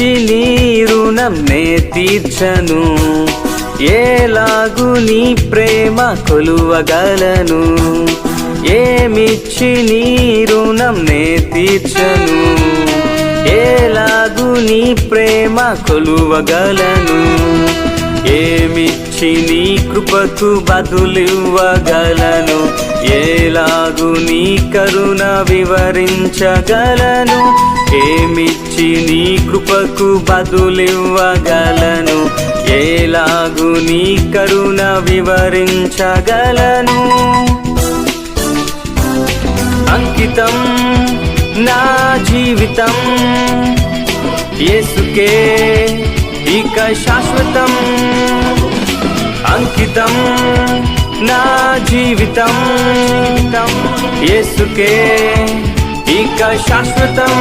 ఏమిచ్చి నీ రుణం నే తీర్చను, ఎలాగు నీ ప్రేమ కొలువగలను. ఏమిచ్చి నీ రుణం నే తీర్చను, ఎలాగు నీ ప్రేమ కొలువగలను. ఏమిచ్చి నీ కృపకు బదులివ్వగలను, ఎలాగు నీ కరుణ వివరించగలను. ఏమిచ్చి నీ కృపకు బదులివ్వగలను, ఎలాగు నీ కరుణ వివరించగలను. అంకితం నా జీవితం యేసుకే ఇక శాశ్వతం. అంకితం నా జీవితం యేసుకే ఇక శాశ్వతం.